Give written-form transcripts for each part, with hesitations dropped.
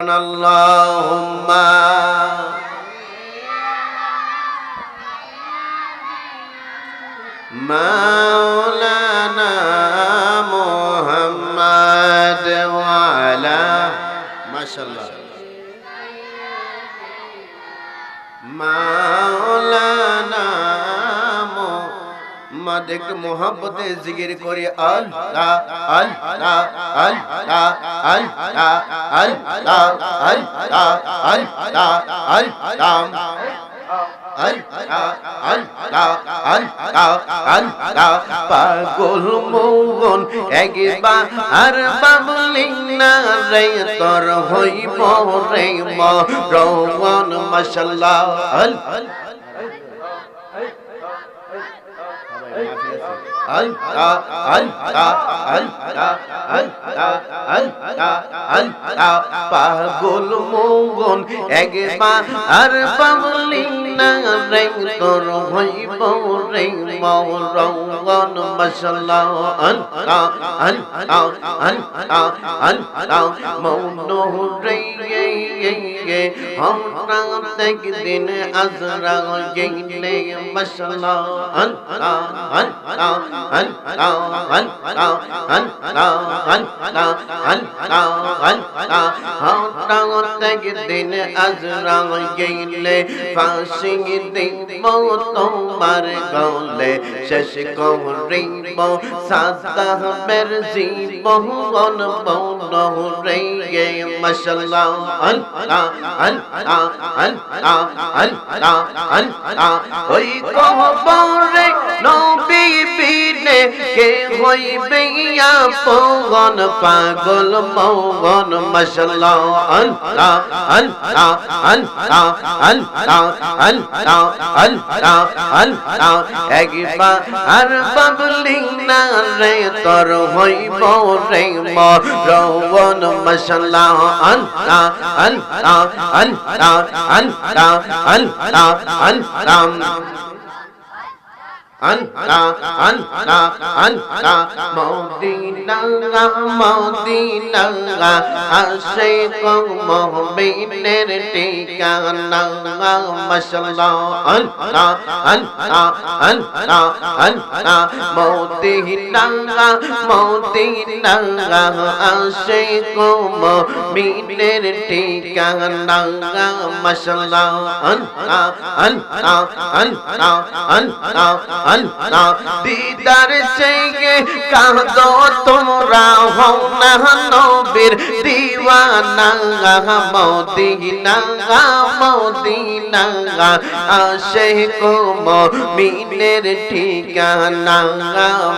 পড়ুন আল্লাহুম্মা মাওলানা মুহাম্মদ ওয়া আলা মাশাআল্লাহ মাওলানা মুহাম্মদ একটু মোহাব্বতে জিকির করি আল্লাহ আল্লাহ আল্লাহ আল্লাহ আল্লাহ আল্লাহ আল্লাহ আল্লাহ পাগল মোহন একবার আর বাবলি না রে তোর হইব রে মরণ মাশাআল্লাহ পাগল মোহন একবার আর বাবলি না রে তোর হইব রে মরণ মাশাআল্লাহ মৌন রে হঠাৎ একদিন আজরা গেলে মাশাআল্লাহ দিন আজরা গেলে ফাঁসি দিব তোমার গলে শেষ করিব সাদামের জীবন বন রে মাশাআল্লাহ ওই কবরে নবী বিনে কে হইবে আপন পাগল মৌন মাশাআল্লাহ আল্লাহ আল্লাহ আল্লাহ আল্লাহ আল্লাহ আল্লাহ আল্লাহ একবার আর বাবলি না রে তোর হইব রে মরণ মাশাআল্লাহ আল্লাহ আল্লাহ আল্লাহ আল্লাহ আল্লাহ আল্লাহ মদিনা মদিনা আশিক মুমিনের ঠিকানা মাশাআল্লাহ আল্লাহ আল্লাহ আল্লাহ আল্লাহ মদিনা মদিনা আশিক মুমিনের ঠিকানা মাশাআল্লাহ আল্লাহ আল্লাহ আল্লাহ আল্লাহ আল্লাহ দিদার চেয়ে কাঁদো তোমরা হও না নবীর দিওয়ানা মদিনা মদিনা আশিক মুমিনের ঠিকানা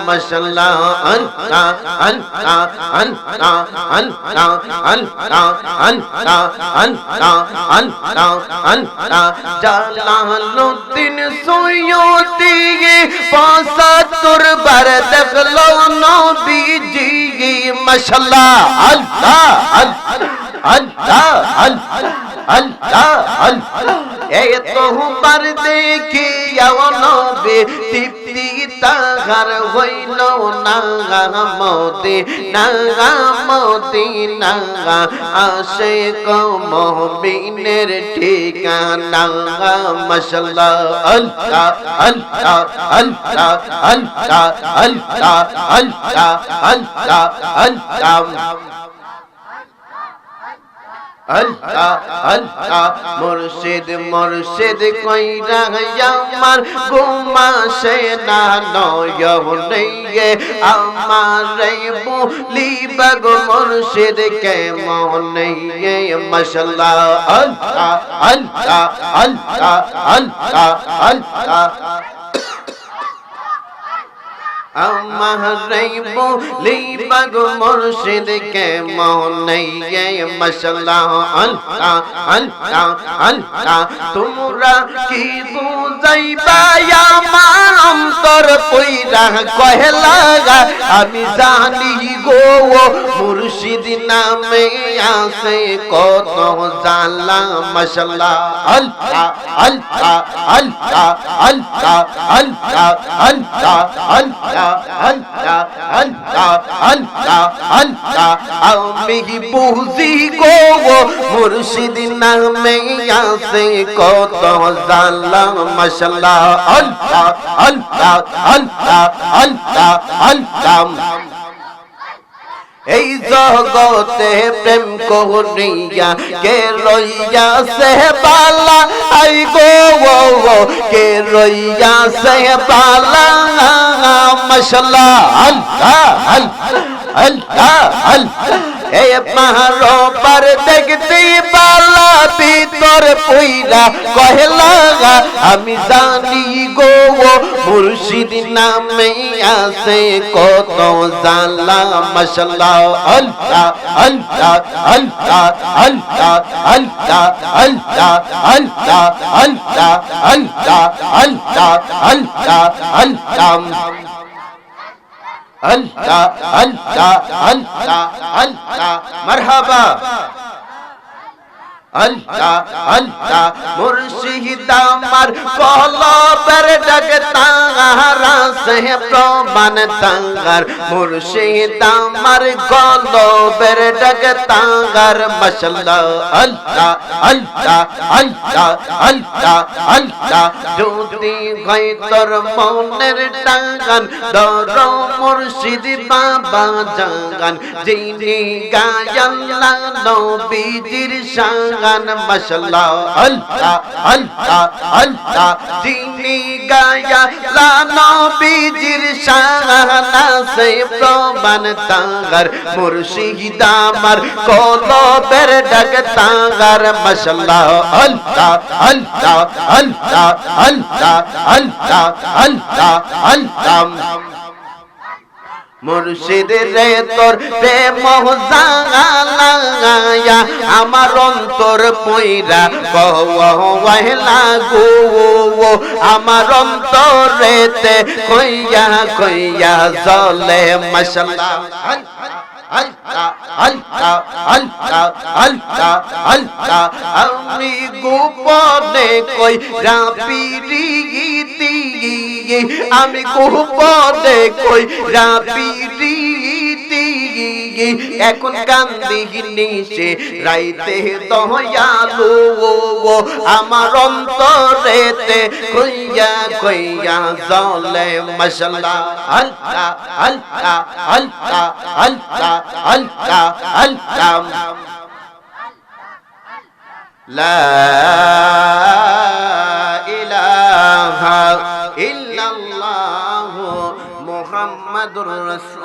মাশাআল্লাহ আল্লাহ আল্লাহ আল্লাহ আল্লাহ আল্লাহ আল্লাহ আল্লাহ আল্লাহ আল্লাহ জালালউদ্দিন সৈয়দি পঁচাত্তর বার দেখলো নবীজি মাশাআল্লাহ আল্লাহ আল্লাহ আল্লাহ আল্লাহ আল্লাহ এত বার দেখিয়া নবী তৃপ্তি তাহার হইল না মদিনা মদিনা আশিক মুমিনের ঠিকানা মাশাআল্লাহ আল্লাহ আল্লাহ আল্লাহ আল্লাহ আল্লাহ আল্লাহ আল্লাহ আল্লাহ আল্লাহ আল্লাহ মুর্শিদ মুর্শিদ কইরা আমার ঘুমাসে না নয়নে আমার বলিবা গো মুর্শিদ কে মনে মাশাআল্লাহ আল্লাহ আল্লাহ আল্লাহ আল্লাহ আল্লাহ আমার বলিবা গো মুর্শিদ কে মনে মাশাআল্লাহ আল্লাহ আল্লাহ আল্লাহ তোমরা কি বুঝাইবা আমার অন্তর পইরা কহেলা আমি জানি গো মুর্শিদ নামে আছে কত জালা মাশাআল্লাহ আল্লাহ আল্লাহ আল্লাহ আল্লাহ আল্লাহ আল্লাহ আল্লাহ আল্লাহ আল্লাহ আল্লাহ আল্লাহ আমি বুঝি গো মুর্শিদ নামে আছে কত জালা মাশাআল্লাহ আল্লাহ আল্লাহ আল্লাহ আল্লাহ আল্লাহ এই জগতে প্রেম করিয়া কে রইয়া সে বালা আই গো কে রইয়া সে বালা মাশাআল্লাহ আল্লাহ আল্লাহ আল্লাহ এ পাহাড় পার দেখতে বালা ভিতর পইরা কহেলা আমি জানি গো মুর্শিদ নামে আছে কত জালা মাশাআল্লাহ আল্লাহ আল্লাহ আল্লাহ আল্লাহ আল্লাহ আল্লাহ আল্লাহ আল্লাহ আল্লাহ আল্লাহ আল্লাহ আল্লাহ আল্লাহ আল্লাহ আল্লাহ আল্লাহ মারহাবা আল্লাহ আল্লাহ মুর্শিদ আমার কলবের ডাক তাহারা সে প্রমাণ তাহার মুর্শিদ আমার কলবের ডাক তাহার মাশাআল্লাহ আল্লাহ আল্লাহ আল্লাহ আল্লাহ আল্লাহ যদি হয় তোর মনের টাঙ্গান দর মুর্শিদ বাবা জাগান যিনি গায়াল্লাহ নবীজির শান মাশাআল্লাহ আল্লাহ আল্লাহ আল্লাহ যিনি গায়া লা নবীজির শানা সে প্রমাণ তাহার মুর্শিদ আমার কলবের ডাক তাহার মাশাআল্লাহ আল্লাহ আল্লাহ আল্লাহ আল্লাহ আল্লাহ আল্লাহ আল্লাহ মুর্শিদ রে তোর প্রেম জাগালায়া আমার অন্তর পয়রা কওয়ালা গো আমার অন্তরেতে কইয়া কইয়া জ্বলে মাশাআল্লাহ আল্লাহ আল্লাহ আল্লাহ আল্লাহ আল্লাহ আমি গোপনে কই রাপিরিতি আমি গোপনে কই রাপিরিতি এখন কান্দি নিশে রাইতে দয়ালু আমার অন্তরেতে কইয়া কইয়া জ্বলে মাশাআল্লাহ আল্লাহ আল্লাহ আল্লাহ আল্লাহ আল্লাহ আল্লাহ লা ইলাহা ইল্লাল্লাহু মুহাম্মাদুর রাসূল